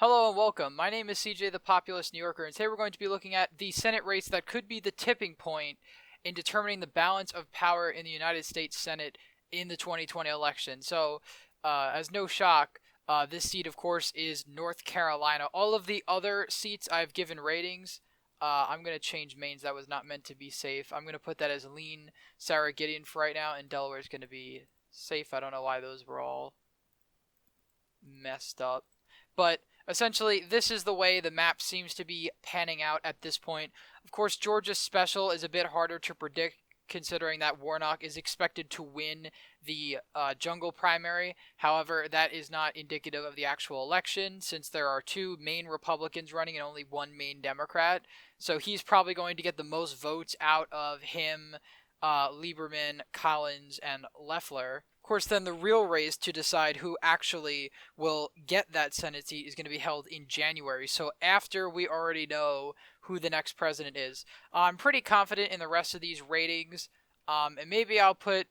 Hello and welcome. My name is CJ, the Populist New Yorker, and today we're going to be looking at the Senate race that could be the tipping point in determining the balance of power in the United States Senate in the 2020 election. So, as no shock, this seat, of course, is North Carolina. All of the other seats I've given ratings. I'm going to change Maine's. That was not meant to be safe. I'm going to put that as lean Sarah Gideon for right now, and Delaware's going to be safe. I don't know why those were all messed up. But essentially, this is the way the map seems to be panning out at this point. Of course, Georgia's special is a bit harder to predict, considering that Warnock is expected to win the jungle primary. However, that is not indicative of the actual election, since there are two Maine Republicans running and only one Maine Democrat. So he's probably going to get the most votes out of him, Lieberman, Collins, and Loeffler. Of course, then the real race to decide who actually will get that Senate seat is going to be held in January. So after we already know who the next president is, I'm pretty confident in the rest of these ratings. And maybe I'll put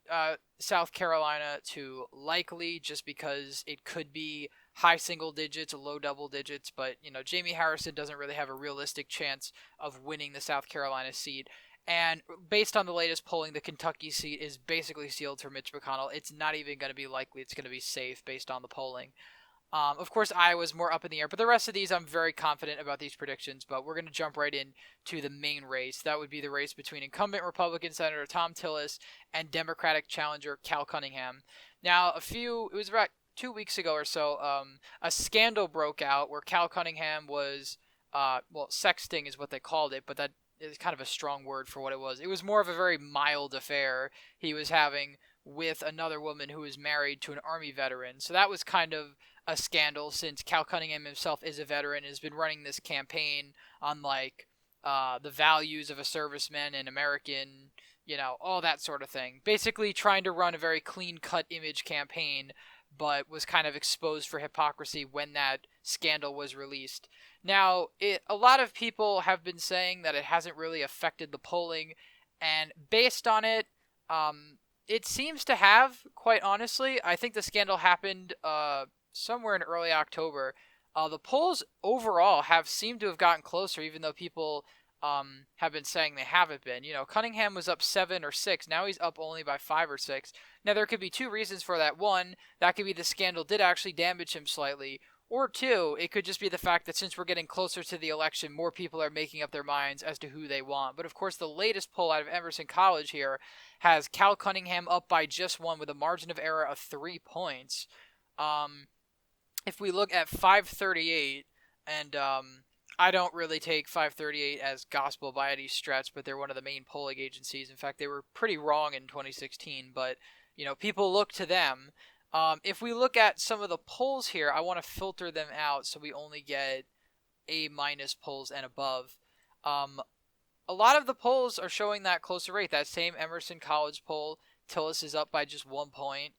South Carolina to likely, just because it could be high single digits, low double digits. But, Jamie Harrison doesn't really have a realistic chance of winning the South Carolina seat. And based on the latest polling, the Kentucky seat is basically sealed for Mitch McConnell. It's not even going to be likely. It's going to be safe based on the polling. Of course, Iowa's more up in the air. But the rest of these, I'm very confident about these predictions. But we're going to jump right in to the main race. That would be the race between incumbent Republican Senator Thom Tillis and Democratic challenger Cal Cunningham. Now, it was about 2 weeks ago or so, a scandal broke out where Cal Cunningham was, sexting is what they called it, but that is kind of a strong word for what it was. It was more of a very mild affair he was having with another woman who was married to an Army veteran. So that was kind of a scandal, since Cal Cunningham himself is a veteran and has been running this campaign on, the values of a serviceman and American, all that sort of thing. Basically trying to run a very clean-cut image campaign, but was kind of exposed for hypocrisy when that scandal was released. Now, a lot of people have been saying that it hasn't really affected the polling, and based on it, it seems to have, quite honestly. I think the scandal happened somewhere in early October. The polls overall have seemed to have gotten closer, even though people have been saying they haven't been. Cunningham was up 7 or 6. Now he's up only by 5 or 6. Now, there could be two reasons for that. One, that could be the scandal did actually damage him slightly. Or two, it could just be the fact that since we're getting closer to the election, more people are making up their minds as to who they want. But of course, the latest poll out of Emerson College here has Cal Cunningham up by just 1 with a margin of error of 3 points. If we look at 538, and I don't really take 538 as gospel by any stretch, but they're one of the main polling agencies. In fact, they were pretty wrong in 2016, but people look to them. If we look at some of the polls here, I want to filter them out so we only get A- polls and above. A lot of the polls are showing that closer rate. That same Emerson College poll, Tillis is up by just 1 point.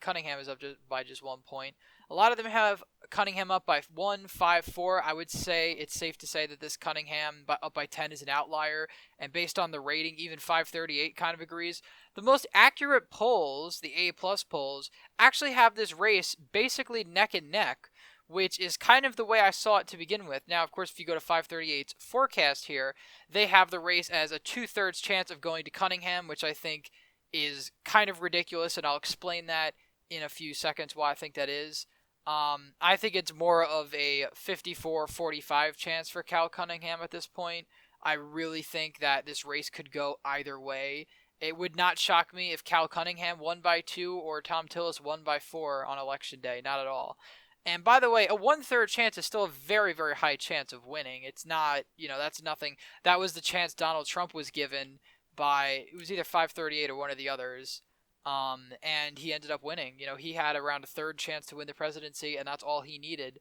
Cunningham is up by just 1 point. A lot of them have Cunningham up by 1, 5, 4. I would say it's safe to say that this Cunningham up by 10 is an outlier. And based on the rating, even 538 kind of agrees. The most accurate polls, the A+ polls, actually have this race basically neck and neck, which is kind of the way I saw it to begin with. Now, of course, if you go to 538's forecast here, they have the race as a 2/3 chance of going to Cunningham, which I think is kind of ridiculous, and I'll explain that in a few seconds why I think that is. I think it's more of a 54-45 chance for Cal Cunningham at this point. I really think that this race could go either way. It would not shock me if Cal Cunningham won by 2 or Thom Tillis won by 4 on election day. Not at all. And by the way, a 1/3 chance is still a very, very high chance of winning. It's not, that's nothing. That was the chance Donald Trump was given by, it was either 538 or one of the others. And he ended up winning. He had around a third chance to win the presidency, and that's all he needed.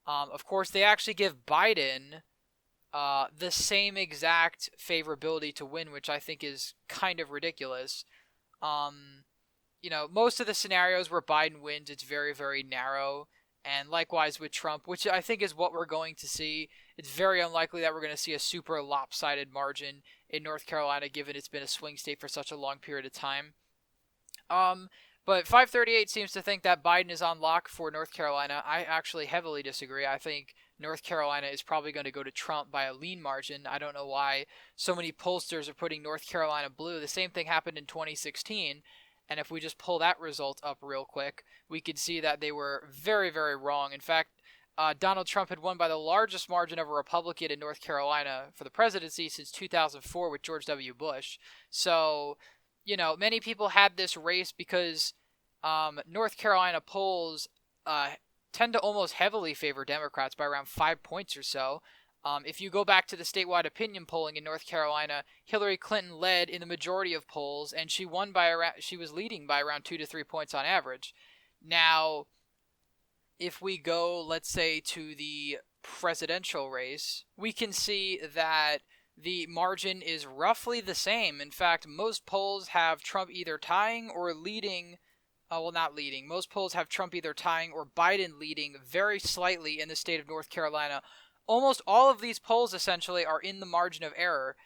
Of course, they actually give Biden the same exact favorability to win, which I think is kind of ridiculous. Most of the scenarios where Biden wins, it's very, very narrow. And likewise with Trump, which I think is what we're going to see. It's very unlikely that we're going to see a super lopsided margin in North Carolina, given it's been a swing state for such a long period of time. But 538 seems to think that Biden is on lock for North Carolina. I actually heavily disagree. I think North Carolina is probably going to go to Trump by a lean margin. I don't know why so many pollsters are putting North Carolina blue. The same thing happened in 2016. And if we just pull that result up real quick, we could see that they were very, very wrong. In fact, Donald Trump had won by the largest margin of a Republican in North Carolina for the presidency since 2004 with George W. Bush. So, many people had this race because North Carolina polls tend to almost heavily favor Democrats by around 5 points or so. If you go back to the statewide opinion polling in North Carolina, Hillary Clinton led in the majority of polls, and she was leading by around 2 to 3 points on average. Now, if we go, let's say, to the presidential race, we can see that the margin is roughly the same. In fact, most polls have Trump either tying or leading. Not leading. Most polls have Trump either tying or Biden leading very slightly in the state of North Carolina. Almost all of these polls essentially are in the margin of error.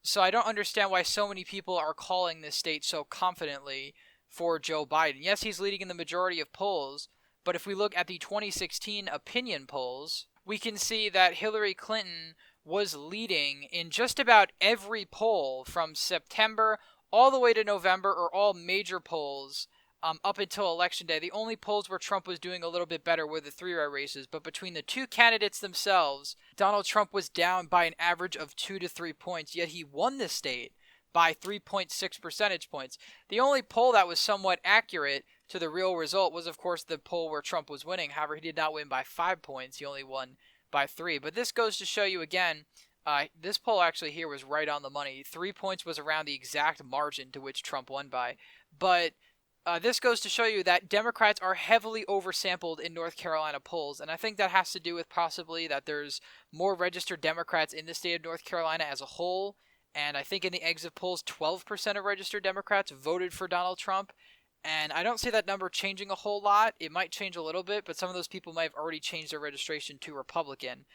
So I don't understand why so many people are calling this state so confidently for Joe Biden. Yes, he's leading in the majority of polls, but if we look at the 2016 opinion polls, we can see that Hillary Clinton was leading in just about every poll from September all the way to November, or all major polls up until Election Day. The only polls where Trump was doing a little bit better were the three-way races, but between the two candidates themselves, Donald Trump was down by an average of 2 to 3 points, yet he won the state by 3.6 percentage points. The only poll that was somewhat accurate to the real result was, of course, the poll where Trump was winning. However, he did not win by 5 points. He only won by 3. But this goes to show you again, this poll actually here was right on the money. 3 points was around the exact margin to which Trump won by. But this goes to show you that Democrats are heavily oversampled in North Carolina polls, and I think that has to do with possibly that there's more registered Democrats in the state of North Carolina as a whole, and I think in the exit polls, 12% of registered Democrats voted for Donald Trump, and I don't see that number changing a whole lot. It might change a little bit, but some of those people might have already changed their registration to Republican.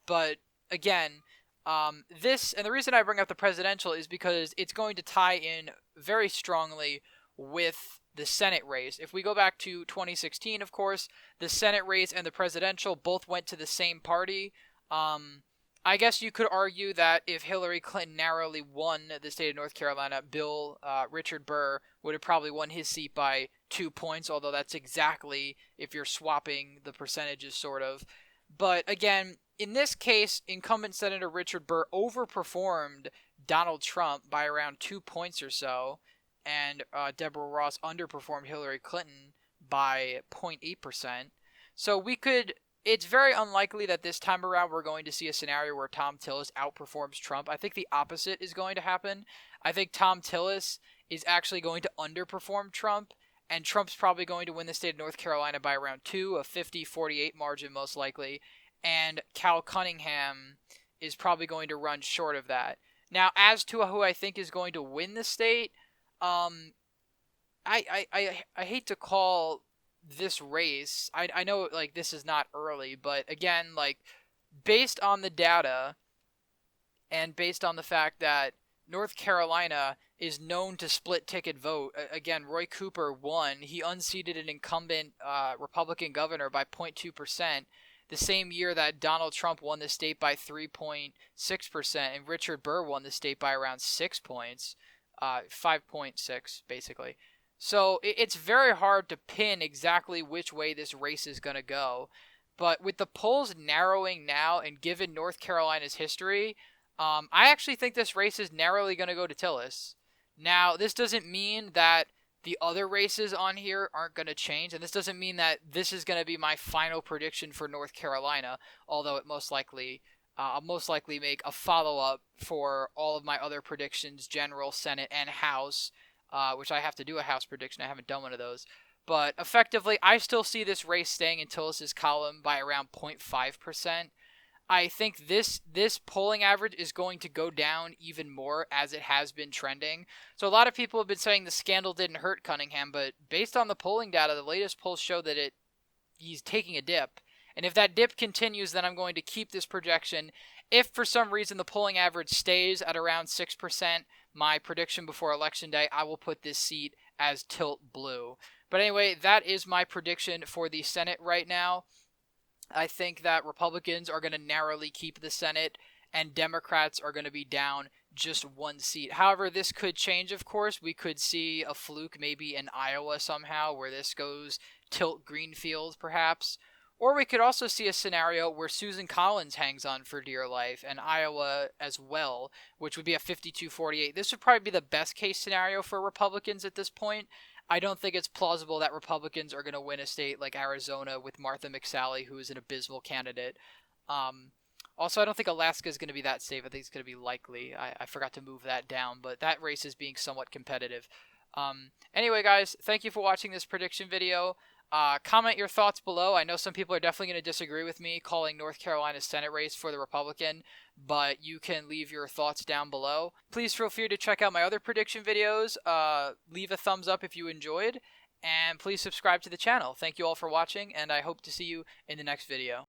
But again, and the reason I bring up the presidential is because it's going to tie in very strongly with the Senate race. If we go back to 2016, of course, the Senate race and the presidential both went to the same party. I guess you could argue that if Hillary Clinton narrowly won the state of North Carolina, Richard Burr would have probably won his seat by 2 points, although that's exactly if you're swapping the percentages, sort of. But again, in this case, incumbent Senator Richard Burr overperformed Donald Trump by around 2 points or so, and Deborah Ross underperformed Hillary Clinton by 0.8%. So it's very unlikely that this time around we're going to see a scenario where Thom Tillis outperforms Trump. I think the opposite is going to happen. I think Thom Tillis is actually going to underperform Trump, and Trump's probably going to win the state of North Carolina by around 2, a 50-48 margin most likely, and Cal Cunningham is probably going to run short of that. Now, as to who I think is going to win the state, I hate to call this race. I know this is not early, but again, based on the data and based on the fact that North Carolina is known to split ticket vote. Again, Roy Cooper won. He unseated an incumbent Republican governor by 0.2%. The same year that Donald Trump won the state by 3.6%, and Richard Burr won the state by around 6 points. 5.6 basically. So it's very hard to pin exactly which way this race is going to go. But with the polls narrowing now, and given North Carolina's history, I actually think this race is narrowly going to go to Tillis. Now, this doesn't mean that the other races on here aren't going to change, and this doesn't mean that this is going to be my final prediction for North Carolina, although it most likely I'll most likely make a follow-up for all of my other predictions, General, Senate, and House, which I have to do a House prediction. I haven't done one of those. But effectively, I still see this race staying in Tillis' column by around 0.5%. I think this polling average is going to go down even more as it has been trending. So a lot of people have been saying the scandal didn't hurt Cunningham, but based on the polling data, the latest polls show that he's taking a dip. And if that dip continues, then I'm going to keep this projection. If for some reason the polling average stays at around 6%, my prediction before Election Day, I will put this seat as tilt blue. But anyway, that is my prediction for the Senate right now. I think that Republicans are going to narrowly keep the Senate, and Democrats are going to be down just one seat. However, this could change, of course. We could see a fluke maybe in Iowa somehow where this goes tilt Greenfield, perhaps. Or we could also see a scenario where Susan Collins hangs on for dear life, and Iowa as well, which would be a 52-48. This would probably be the best case scenario for Republicans at this point. I don't think it's plausible that Republicans are going to win a state like Arizona with Martha McSally, who is an abysmal candidate. Also, I don't think Alaska is going to be that safe. I think it's going to be likely. I forgot to move that down, but that race is being somewhat competitive. Anyway, guys, thank you for watching this prediction video. Comment your thoughts below. I know some people are definitely going to disagree with me calling North Carolina's Senate race for the Republican, but you can leave your thoughts down below. Please feel free to check out my other prediction videos. Leave a thumbs up if you enjoyed, and please subscribe to the channel. Thank you all for watching, and I hope to see you in the next video.